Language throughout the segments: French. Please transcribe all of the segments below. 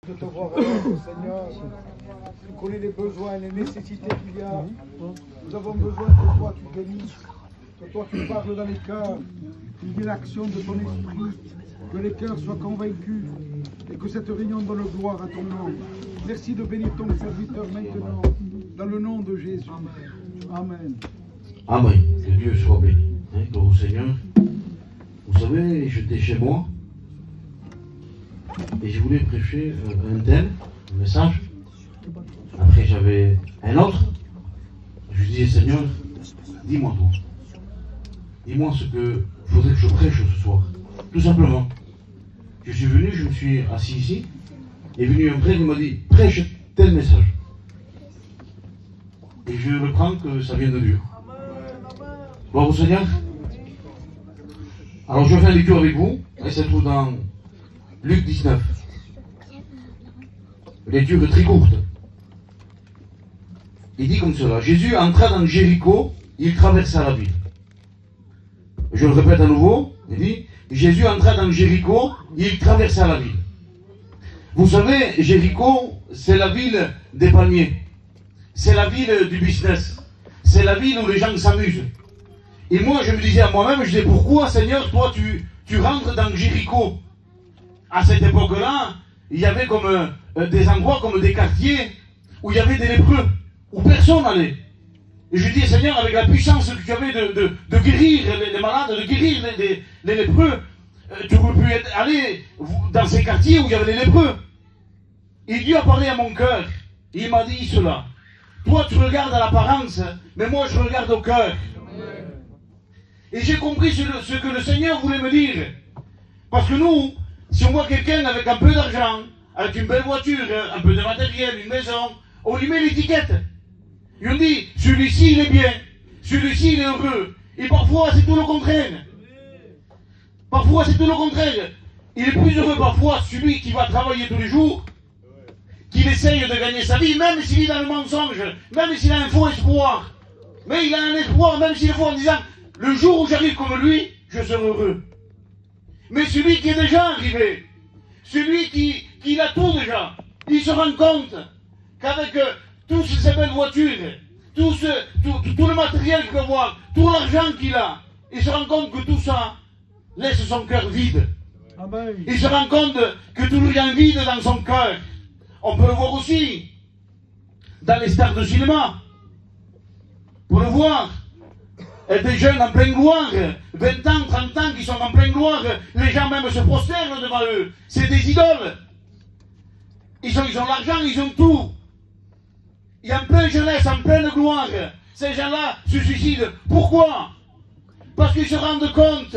De te voir, Seigneur, tu connais les besoins, les nécessités qu'il y a. Nous avons besoin que toi tu bénisses, que toi tu parles dans les cœurs, qu'il y ait l'action de ton esprit, que les cœurs soient convaincus et que cette réunion donne gloire à ton nom. Merci de bénir ton serviteur maintenant, dans le nom de Jésus. Amen. Amen. Que Dieu soit béni. Gloire au Seigneur. Vous savez, j'étais chez moi et je voulais prêcher un thème, un message. Après, j'avais un autre. Je disais, Seigneur, dis-moi toi. Dis-moi ce que faudrait que je prêche ce soir. Tout simplement. Je suis venu, je me suis assis ici. Et est venu un prêtre, il m'a dit, prêche tel message. Et je reprends que ça vient de Dieu. Gloire au Seigneur. Alors je fais un lecture avec vous, et ça se trouve dans Luc 19. Lecture très courte. Il dit comme cela, Jésus entra dans Jéricho, il traversa la ville. Je le répète à nouveau, il dit, Jésus entra dans Jéricho, il traversa la ville. Vous savez, Jéricho, c'est la ville des palmiers. C'est la ville du business. C'est la ville où les gens s'amusent. Et moi, je me disais à moi-même, je disais, pourquoi, Seigneur, toi, tu rentres dans Jéricho? À cette époque-là, il y avait comme des endroits, comme des quartiers, où il y avait des lépreux, où personne n'allait. Et je dis, Seigneur, avec la puissance que tu avais de guérir les malades, de guérir les lépreux, tu aurais pu aller dans ces quartiers où il y avait les lépreux. Et Dieu a parlé à mon cœur. Il m'a dit cela. Toi, tu regardes à l'apparence, mais moi, je regarde au cœur. Et j'ai compris ce que le Seigneur voulait me dire. Parce que nous, si on voit quelqu'un avec un peu d'argent, avec une belle voiture, un peu de matériel, une maison, on lui met l'étiquette. Et on dit, celui-ci, il est bien. Celui-ci, il est heureux. Et parfois, c'est tout le contraire. Parfois, c'est tout le contraire. Il est plus heureux parfois celui qui va travailler tous les jours, qu'il essaye de gagner sa vie, même s'il est dans le mensonge, même s'il a un faux espoir. Mais il a un espoir, même s'il est faux, en disant, le jour où j'arrive comme lui, je serai heureux. Mais celui qui est déjà arrivé, celui qui a tout déjà, il se rend compte qu'avec toutes ces belles voitures, tout le matériel qu'il peut avoir, tout l'argent qu'il a, il se rend compte que tout ça laisse son cœur vide. Amen. Il se rend compte que tout est vide dans son cœur. On peut le voir aussi dans les stars de cinéma. Pour le voir. Et des jeunes en pleine gloire, 20 ans, 30 ans qui sont en pleine gloire, les gens même se prosternent devant eux. C'est des idoles. Ils ont l'argent, ils ont tout. Il y a en pleine jeunesse, en pleine gloire. Ces gens-là se suicident. Pourquoi? Parce qu'ils se rendent compte.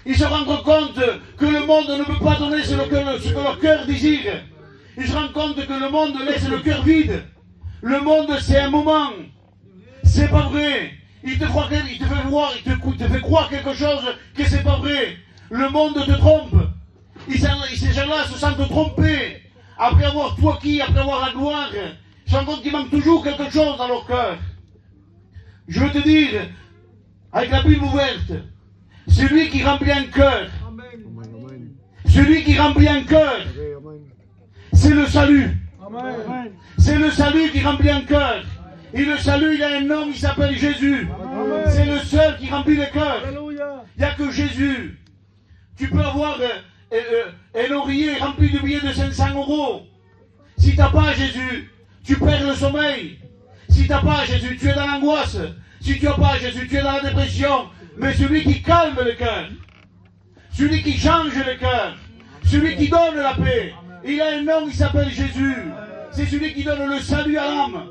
Ils se rendent compte que le monde ne peut pas donner ce que leur cœur désire. Ils se rendent compte que le monde laisse le cœur vide. Le monde, c'est un moment. C'est pas vrai. Il te fait croire quelque chose que c'est pas vrai. Le monde te trompe. Ces gens-là se sentent trompés. Après avoir tout acquis, après avoir la gloire, ils se rendent compte qu'il manque toujours quelque chose dans leur cœur. Je veux te dire, avec la Bible ouverte, celui qui remplit un cœur, celui qui remplit un cœur, c'est le salut. C'est le salut qui remplit un cœur. Et le salut, il a un nom, il s'appelle Jésus. C'est le seul qui remplit le cœur. Il n'y a que Jésus. Tu peux avoir un oreiller rempli de billets de 500 €. Si tu n'as pas Jésus, tu perds le sommeil. Si tu n'as pas Jésus, tu es dans l'angoisse. Si tu n'as pas Jésus, tu es dans la dépression. Mais celui qui calme le cœur, celui qui change le cœur, celui qui donne la paix, il a un nom, il s'appelle Jésus. C'est celui qui donne le salut à l'âme.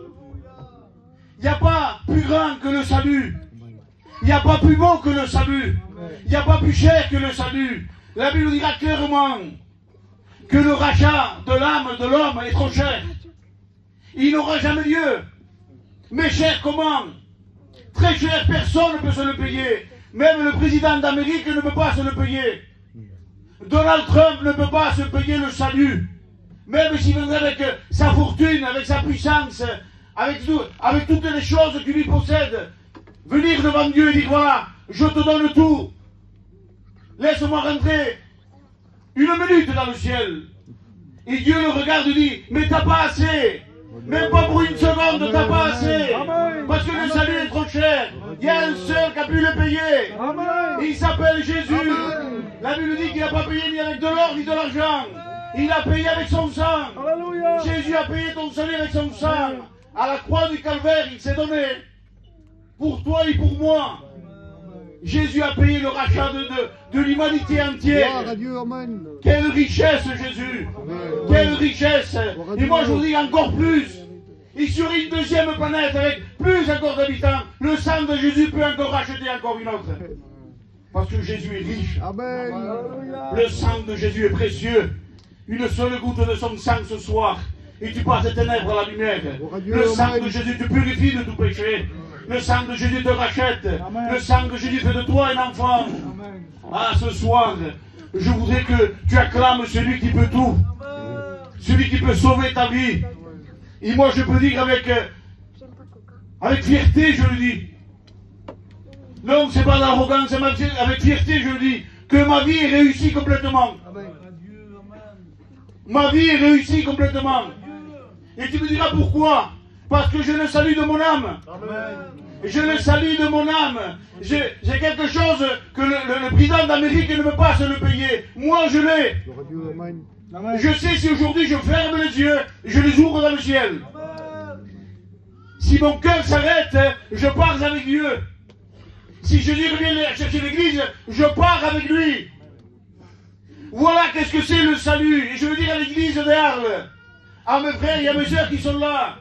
Il n'y a pas plus grand que le salut. Il n'y a pas plus beau que le salut. Il n'y a pas plus cher que le salut. La Bible dira clairement que le rachat de l'âme de l'homme est trop cher. Il n'aura jamais lieu. Mais cher comment? Très cher, personne ne peut se le payer. Même le président d'Amérique ne peut pas se le payer. Donald Trump ne peut pas se payer le salut. Même s'il viendrait avec sa fortune, avec sa puissance, avec toutes les choses qu'il lui possède, venir devant Dieu et dire, voilà, je te donne tout. Laisse-moi rentrer une minute dans le ciel. Et Dieu le regarde et dit, mais t'as pas assez. Même pas pour une seconde, t'as pas assez. Parce que le salut est trop cher. Il y a un seul qui a pu le payer. Il s'appelle Jésus. La Bible dit qu'il n'a pas payé ni avec de l'or ni de l'argent. Il a payé avec son sang. Jésus a payé ton salut avec son sang. À la croix du calvaire, il s'est donné. Pour toi et pour moi. Jésus a payé le rachat de l'humanité entière. Quelle richesse, Jésus. Quelle richesse. Et moi, je vous dis encore plus. Et sur une deuxième planète avec plus encore d'habitants, le sang de Jésus peut encore racheter encore une autre. Parce que Jésus est riche. Amen. Le sang de Jésus est précieux. Une seule goutte de son sang ce soir, et tu passes des ténèbres à la lumière. Le sang de Jésus te purifie de tout péché. Le sang de Jésus te rachète. Le sang de Jésus fait de toi un enfant. Ah, ce soir, je voudrais que tu acclames celui qui peut tout. Celui qui peut sauver ta vie. Et moi, je peux dire avec fierté, je le dis. Non, c'est pas l'arrogance, c'est avec fierté, je le dis, que ma vie est réussie complètement. Ma vie est réussie complètement. Et tu me diras pourquoi? Parce que je le salue de mon âme. Je le salue de mon âme. J'ai quelque chose que le président d'Amérique ne peut pas se le payer. Moi, je l'ai. Je sais si aujourd'hui je ferme les yeux, je les ouvre dans le ciel. Si mon cœur s'arrête, je pars avec Dieu. Si je dis reviens chercher l'église, je pars avec lui. Voilà qu'est-ce que c'est le salut. Et je veux dire à l'église de Arles, à mes frères et à mes sœurs qui sont là,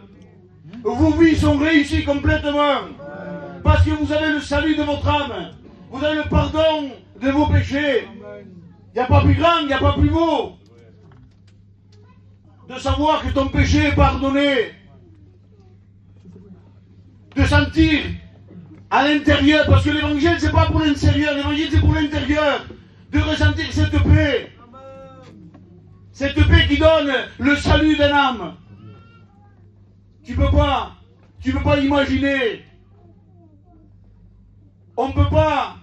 vos vies sont réussies complètement. Parce que vous avez le salut de votre âme. Vous avez le pardon de vos péchés. Il n'y a pas plus grand, il n'y a pas plus beau. De savoir que ton péché est pardonné. De sentir à l'intérieur, parce que l'évangile c'est pas pour l'extérieur, l'évangile c'est pour l'intérieur. De ressentir cette paix. Cette paix qui donne le salut d'un âme. Tu peux pas imaginer. On peut pas.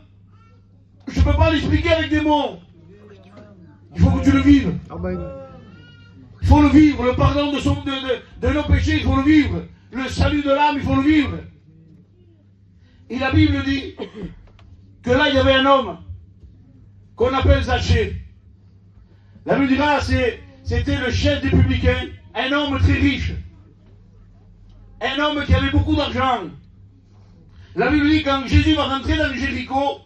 Je peux pas l'expliquer avec des mots. Il faut que tu le vives. Il faut le vivre. Le pardon de nos péchés, il faut le vivre. Le salut de l'âme, il faut le vivre. Et la Bible dit que là, il y avait un homme qu'on appelle Zachée. La Bible dira, c'était le chef des publicains, un homme très riche. Un homme qui avait beaucoup d'argent. La Bible dit, quand Jésus va rentrer dans Jéricho,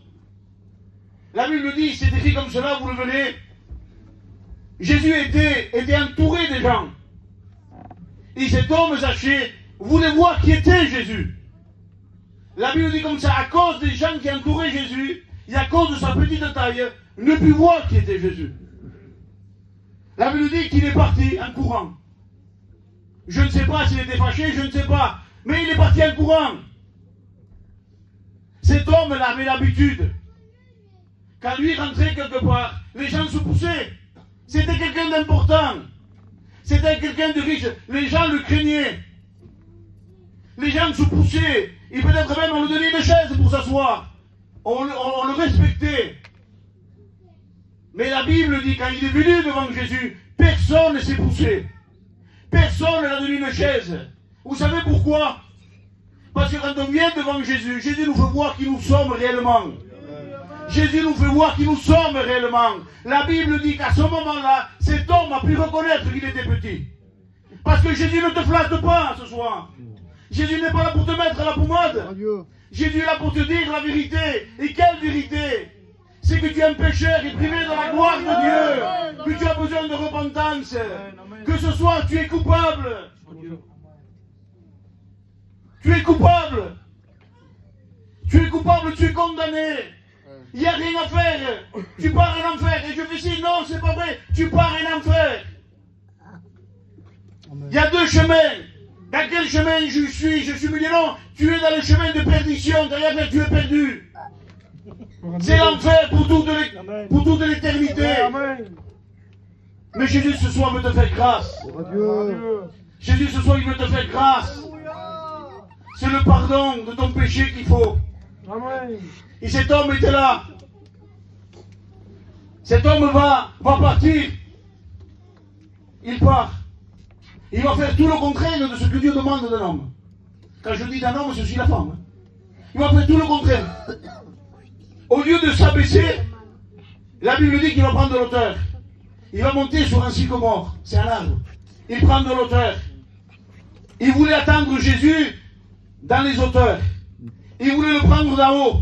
la Bible dit, c'est écrit comme cela, vous le venez. Jésus était entouré des gens. Et cet homme, Zachée, voulait voir qui était Jésus. La Bible dit comme ça, à cause des gens qui entouraient Jésus, et à cause de sa petite taille, ne put voir qui était Jésus. La Bible dit qu'il est parti en courant. Je ne sais pas s'il était fâché, je ne sais pas. Mais il est parti en courant. Cet homme avait l'habitude. Quand lui rentrait quelque part, les gens se poussaient. C'était quelqu'un d'important. C'était quelqu'un de riche. Les gens le craignaient. Les gens se poussaient. Et peut-être même on lui donnait une chaise pour s'asseoir. On le respectait. Mais la Bible dit quand il est venu devant Jésus, personne ne s'est poussé. Personne n'a donné une chaise. Vous savez pourquoi? Parce que quand on vient devant Jésus, Jésus nous fait voir qui nous sommes réellement. Jésus nous fait voir qui nous sommes réellement. La Bible dit qu'à ce moment-là, cet homme a pu reconnaître qu'il était petit. Parce que Jésus ne te flatte pas ce soir. Jésus n'est pas là pour te mettre à la pommade. Jésus est là pour te dire la vérité. Et quelle vérité? C'est que tu es un pécheur et privé de la gloire de Dieu. Que tu as besoin de repentance. Que ce soir tu es coupable. Tu es coupable. Tu es coupable, tu es condamné. Il n'y a rien à faire. Tu pars en enfer. Et je me dis, non, c'est pas vrai. Tu pars en enfer. Il y a deux chemins. Dans quel chemin je suis? Je suis milieu, non. Tu es dans le chemin de perdition. Derrière là, tu es perdu. C'est l'enfer pour toute l'éternité. Mais Jésus ce soir veut te faire grâce. Jésus ce soir il veut te faire grâce. C'est le pardon de ton péché qu'il faut. Et cet homme était là. Cet homme va partir. il part. Il va faire tout le contraire de ce que Dieu demande d'un homme. Quand je dis d'un homme, c'est aussi la femme. Il va faire tout le contraire. Au lieu de s'abaisser, la Bible dit qu'il va prendre de l'auteur. Il va monter sur un sycomore. C'est un arbre. Il prend de l'auteur. Il voulait attendre Jésus dans les hauteurs. Il voulait le prendre d'en haut.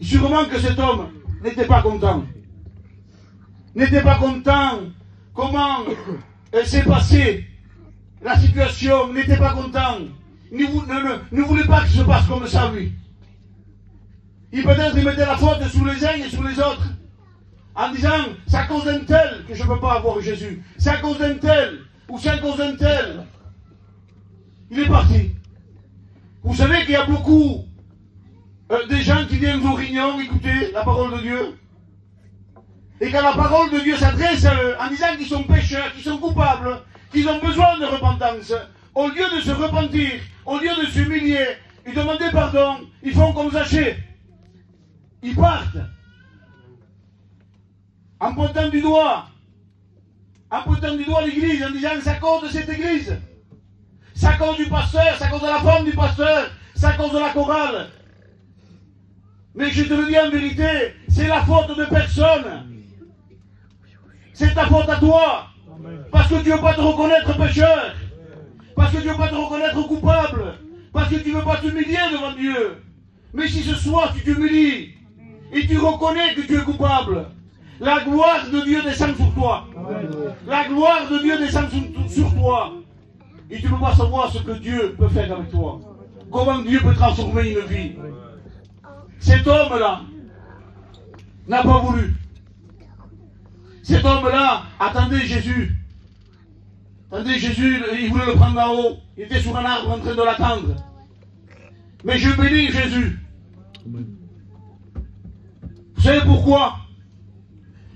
Sûrement que cet homme n'était pas content. N'était pas content comment s'est passée la situation. N'était pas content. Ne voulait pas que ça se passe comme ça, lui. Peut-être il mettait la faute sous les uns et sous les autres. En disant, c'est à cause d'un tel que je ne peux pas avoir Jésus. C'est à cause d'un tel. Ou c'est à cause d'un tel. Il est parti. Vous savez qu'il y a beaucoup des gens qui viennent aux réunions écouter la parole de Dieu. Et quand la parole de Dieu s'adresse à eux, en disant qu'ils sont pécheurs, qu'ils sont coupables, qu'ils ont besoin de repentance, au lieu de se repentir, au lieu de s'humilier et demander pardon, ils font comme Zachée. Ils partent. En pointant du doigt l'église, en disant c'est à cause de cette église, c'est à cause du pasteur, c'est à cause de la femme du pasteur, c'est à cause de la chorale. Mais je te le dis en vérité, c'est la faute de personne. C'est ta faute à toi. Parce que tu ne veux pas te reconnaître pécheur. Parce que tu ne veux pas te reconnaître coupable. Parce que tu ne veux pas t'humilier devant Dieu. Mais si ce soir tu t'humilies et tu reconnais que tu es coupable, la gloire de Dieu descend sur toi. La gloire de Dieu descend sur toi. Et tu ne peux pas savoir ce que Dieu peut faire avec toi. Comment Dieu peut transformer une vie. Cet homme-là n'a pas voulu. Cet homme-là attendait Jésus. Attendez, Jésus, il voulait le prendre en haut. Il était sur un arbre en train de l'attendre. Mais je bénis Jésus. Vous savez pourquoi?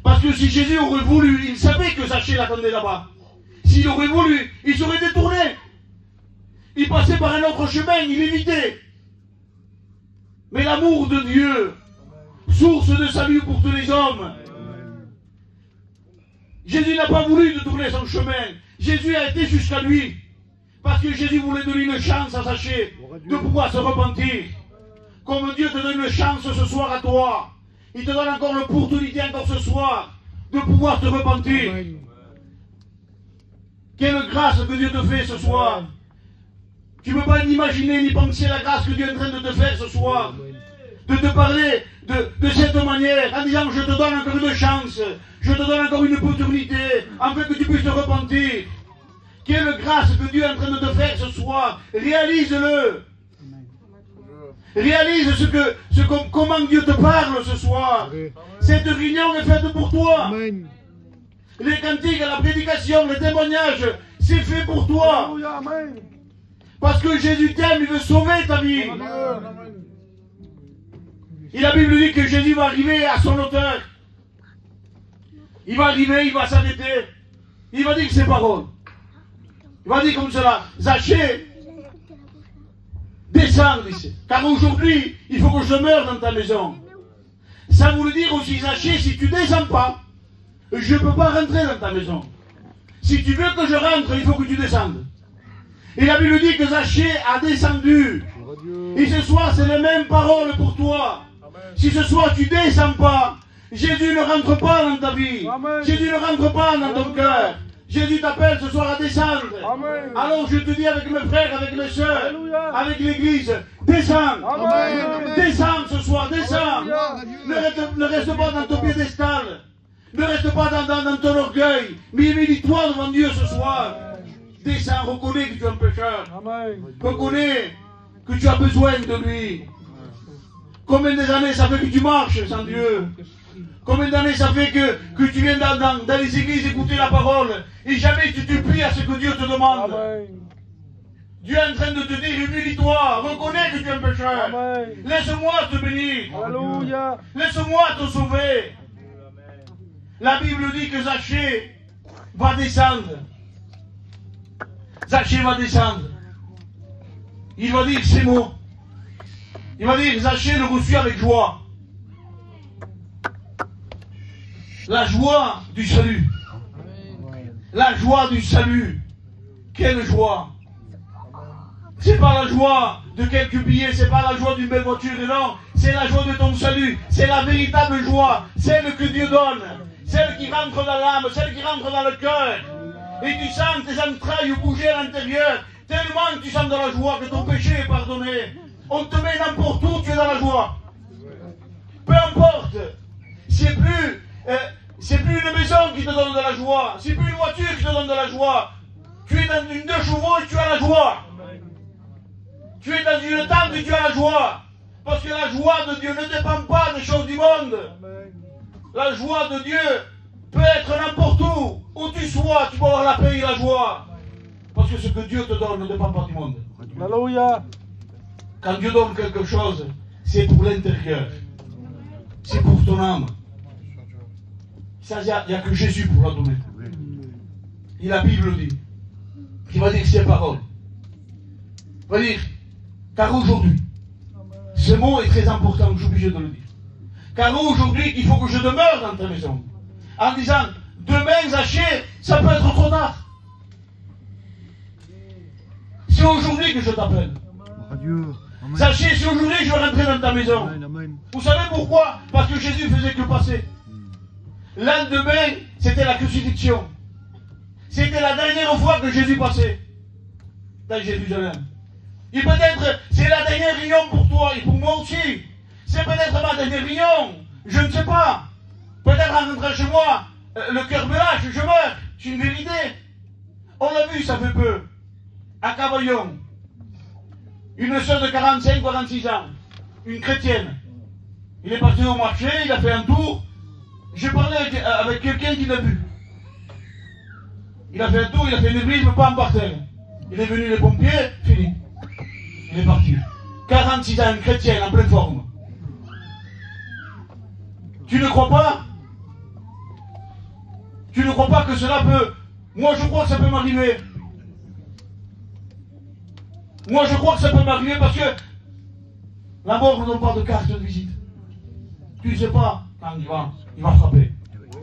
Parce que si Jésus aurait voulu, il savait que Zachée l'attendait là-bas. S'il aurait voulu, il serait détourné. Il passait par un autre chemin, il évitait. Mais l'amour de Dieu, source de salut pour tous les hommes, Jésus n'a pas voulu détourner son chemin. Jésus a été jusqu'à lui. Parce que Jésus voulait donner une chance à Zachée de pouvoir se repentir. Comme Dieu te donne une chance ce soir à toi. Il te donne encore l'opportunité encore ce soir de pouvoir te repentir. Quelle grâce que Dieu te fait ce soir. Tu ne peux pas imaginer ni penser la grâce que Dieu est en train de te faire ce soir. De te parler de cette manière, en disant je te donne encore une chance, je te donne encore une opportunité, afin que tu puisses te repentir. Quelle grâce que Dieu est en train de te faire ce soir. Réalise-le. Réalise comment Dieu te parle ce soir. Cette réunion est faite pour toi. Les cantiques, la prédication, les témoignages, c'est fait pour toi. Parce que Jésus t'aime, il veut sauver ta vie. Et la Bible dit que Jésus va arriver à son auteur. Il va arriver, il va s'arrêter. Il va dire ses paroles. Il va dire comme cela, Zachée, descends ici. Car aujourd'hui, il faut que je meure dans ta maison. Ça voulait dire aussi, Zachée, si tu ne descends pas, je ne peux pas rentrer dans ta maison. Si tu veux que je rentre, il faut que tu descendes. Et la Bible dit que Zachée a descendu. Et ce soir, c'est les mêmes paroles pour toi. Si ce soir tu ne descends pas, Jésus ne rentre pas dans ta vie. Jésus ne rentre pas dans ton cœur. Jésus t'appelle ce soir à descendre. Amen. Alors je te dis avec mes frères, avec mes soeurs, avec l'église, descends. Descends ce soir, descends. Ne reste pas dans ton piédestal. Ne reste pas dans ton orgueil. Mais humilie-toi devant Dieu ce soir. Descends, reconnais que tu es un pécheur. Reconnais que tu as besoin de lui. Combien d'années ça fait que tu marches sans Dieu? Combien d'années ça fait que tu viens dans les églises écouter la parole et jamais tu te plies à ce que Dieu te demande? Amen. Dieu est en train de te dire, humilie-toi, reconnais que tu es un pécheur. Laisse-moi te bénir. Alléluia. Laisse-moi te sauver. Amen. La Bible dit que Zachée va descendre. Zachée va descendre. Il va dire ces mots. Il va dire, Zachée le reçut avec joie. La joie du salut. La joie du salut. Quelle joie! C'est pas la joie de quelques billets, c'est pas la joie d'une belle voiture, non, c'est la joie de ton salut, c'est la véritable joie, celle que Dieu donne, celle qui rentre dans l'âme, celle qui rentre dans le cœur. Et tu sens tes entrailles bouger à l'intérieur, tellement que tu sens dans la joie que ton péché est pardonné. On te met n'importe où, tu es dans la joie. Peu importe, c'est plus une maison qui te donne de la joie, c'est plus une voiture qui te donne de la joie. Tu es dans une 2 chevaux et tu as la joie. Tu es dans une tente et tu as la joie. Parce que la joie de Dieu ne dépend pas des choses du monde. La joie de Dieu peut être n'importe où tu sois, tu peux avoir la paix et la joie. Parce que ce que Dieu te donne ne dépend pas du monde. Alléluia. Quand Dieu donne quelque chose, c'est pour l'intérieur. C'est pour ton âme. Ça, il n'y a que Jésus pour la donner. Et la Bible dit, qui va dire ces paroles. Il va dire, car aujourd'hui, ce mot est très important, je suis obligé de le dire. Car aujourd'hui, il faut que je demeure dans ta maison. En disant, demain, Zachée, ça peut être trop tard. C'est aujourd'hui que je t'appelle. Zachée, c'est aujourd'hui que je vais rentrer dans ta maison. Vous savez pourquoi? Parce que Jésus faisait que passer. Lendemain, c'était la crucifixion. C'était la dernière fois que Jésus passait dans Jérusalem. Et peut-être c'est la dernière réunion pour toi et pour moi aussi. C'est peut-être ma dernière réunion. Je ne sais pas. Peut-être en rentrant chez moi, le cœur me lâche, je meurs. C'est une vérité. On l'a vu, ça fait peu. À Cavaillon. Une sœur de 45-46 ans. Une chrétienne. Il est parti au marché, il a fait un tour. J'ai parlé avec quelqu'un qui l'a vu. Il a fait un tour, il a fait une église, mais pas en parterre. Il est venu les pompiers, fini. Il est parti. 46 ans, une chrétienne en pleine forme. Tu ne crois pas? Tu ne crois pas que cela peut... Moi, je crois que ça peut m'arriver. Moi, je crois que ça peut m'arriver parce que la mort ne donne pas de carte de visite. Tu ne sais pas quand il va frapper.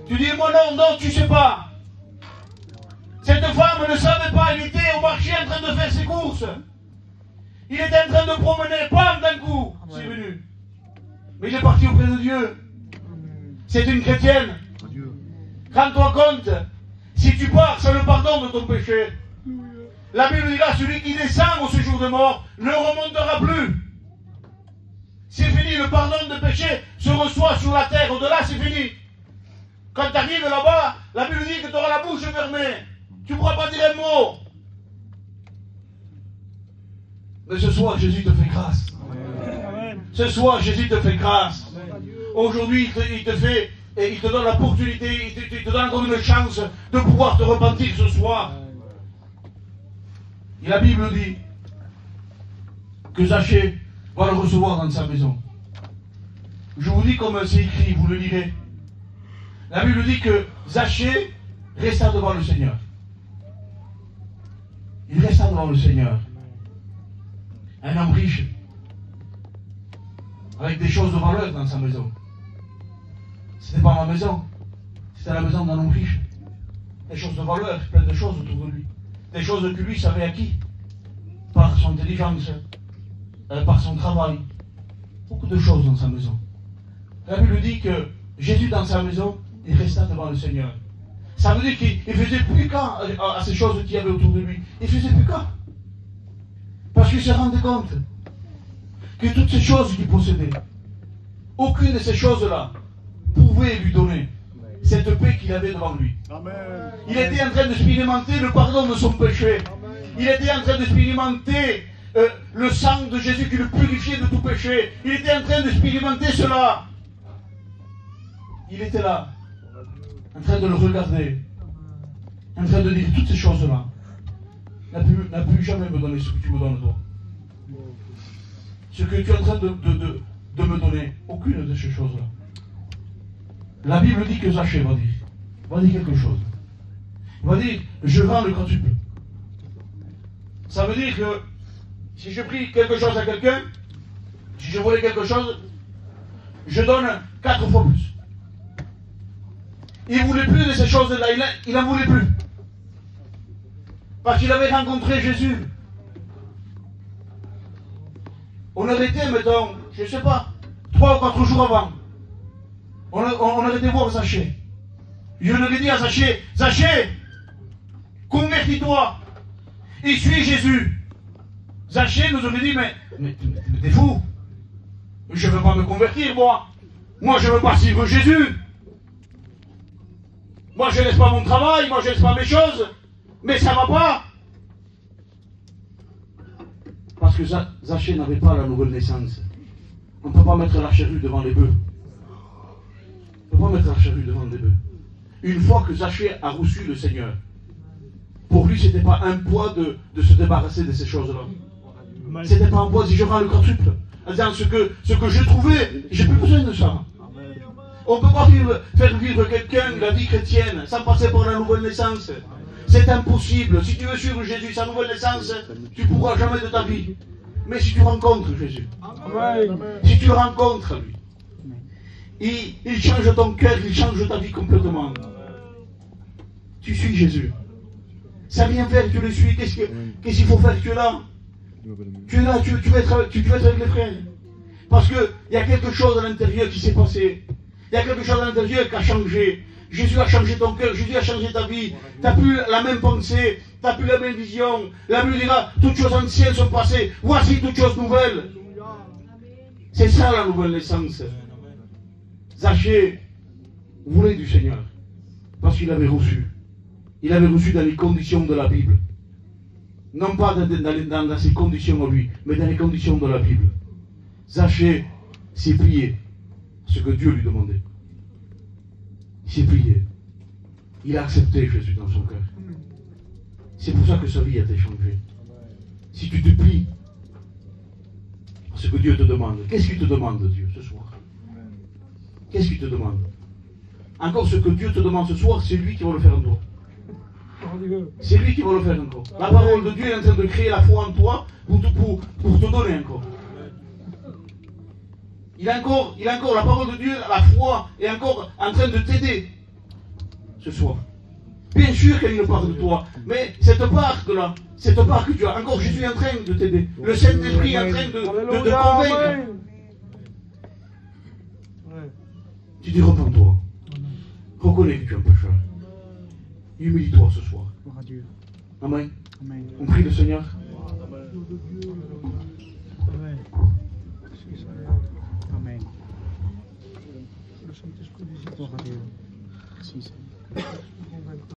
Tu dis, moi non, tu ne sais pas. Cette femme ne savait pas, elle était au marché en train de faire ses courses. Il était en train de promener, bam, d'un coup, c'est venu. Mais il est parti auprès de Dieu. C'est une chrétienne. Rends-toi compte, si tu pars, c'est le pardon de ton péché. La Bible dit là, celui qui descend au séjour de mort ne remontera plus. C'est fini, le pardon de péché se reçoit sur la terre. Au-delà, c'est fini. Quand tu arrives là-bas, la Bible dit que tu auras la bouche fermée. Tu ne pourras pas dire un mot. Mais ce soir, Jésus te fait grâce. Ce soir, Jésus te fait grâce. Aujourd'hui, il te fait, et il te donne l'opportunité, il te donne encore une chance de pouvoir te repentir ce soir. Et la Bible dit que Zachée va le recevoir dans sa maison. Je vous dis comme c'est écrit, vous le lirez. La Bible dit que Zachée resta devant le Seigneur. Il resta devant le Seigneur. Un homme riche, avec des choses de valeur dans sa maison. Ce n'était pas ma maison, c'était la maison d'un homme riche. Des choses de valeur, plein de choses autour de lui. Des choses que lui savait acquis par son intelligence, par son travail. Beaucoup de choses dans sa maison. La Bible dit que Jésus dans sa maison, il resta devant le Seigneur. Ça veut dire qu'il ne faisait plus qu'à à ces choses qu'il y avait autour de lui. Il ne faisait plus qu'à. Parce qu'il se rendait compte que toutes ces choses qu'il possédait, aucune de ces choses-là pouvait lui donner cette paix qu'il avait devant lui. Amen. Il était en train d'expérimenter le pardon de son péché. Il était en train d'expérimenter le sang de Jésus qui le purifiait de tout péché. Il était en train d'expérimenter cela. Il était là, en train de le regarder, en train de dire toutes ces choses-là. N'a pu jamais me donner ce que tu me donnes, toi. Ce que tu es en train de me donner, aucune de ces choses-là. La Bible dit que Zachée va dire quelque chose. Il va dire, je vends le quadruple. Ça veut dire que si je prie quelque chose à quelqu'un, si je voulais quelque chose, je donne 4 fois plus. Il ne voulait plus de ces choses-là, il n'en voulait plus. Parce qu'il avait rencontré Jésus. On aurait été, mettons, je ne sais pas, 3 ou 4 jours avant. On aurait été voir Zachée. Je lui aurais dit à Zachée, Zachée, convertis-toi et suis Jésus. Zachée nous aurait dit, mais t'es fou. Je ne veux pas me convertir, moi. Moi, je ne veux pas suivre Jésus. Moi, je ne laisse pas mon travail, moi, je ne laisse pas mes choses. Mais ça ne va pas. Parce que Zachée n'avait pas la nouvelle naissance. On ne peut pas mettre la charrue devant les bœufs. On ne peut pas mettre la charrue devant les bœufs. Une fois que Zachée a reçu le Seigneur, pour lui, ce n'était pas un poids de se débarrasser de ces choses-là. Ce n'était pas un poids si je rends le quadruple. En disant ce que je trouvais, j'ai plus besoin de ça. On ne peut pas faire vivre quelqu'un la vie chrétienne sans passer par la nouvelle naissance. C'est impossible. Si tu veux suivre Jésus, sa nouvelle naissance, tu ne pourras jamais de ta vie. Mais si tu rencontres Jésus, si tu le rencontres lui, il change ton cœur, il change ta vie complètement. Tu suis Jésus. Sans rien faire, tu le suis. Qu'est-ce qu'il faut faire? Tu es là. Tu es là, tu veux être avec les frères. Parce qu'il y a quelque chose à l'intérieur qui s'est passé. Il y a quelque chose à l'intérieur qui a changé. Jésus a changé ton cœur, Jésus a changé ta vie. Tu n'as plus la même pensée, tu n'as plus la même vision. La Bible dira, toutes choses anciennes sont passées. Voici toutes choses nouvelles. C'est ça la nouvelle naissance. Zachée voulait du Seigneur. Parce qu'il avait reçu. Il avait reçu dans les conditions de la Bible. Non pas dans ses conditions à lui, mais dans les conditions de la Bible. Zachée s'est plié à ce que Dieu lui demandait. Il s'est plié. Il a accepté Jésus dans son cœur. C'est pour ça que sa vie a été changée. Si tu te plies à ce que Dieu te demande, qu'est-ce qu'il te demande, Dieu, ce soir? Qu'est-ce qu'il te demande? Encore ce que Dieu te demande ce soir, c'est lui qui va le faire en toi. C'est lui qui va le faire encore. La parole de Dieu est en train de créer la foi en toi pour te donner encore. Il a encore la parole de Dieu, la foi est encore en train de t'aider ce soir. Bien sûr qu'il y a une part de toi, mais cette part que tu as, encore Jésus est en train de t'aider. Le Saint-Esprit est en train de te convaincre. Tu dis repens-toi. Reconnais que tu es un pécheur. Humilie-toi ce soir. Amen. On prie le Seigneur. Amen.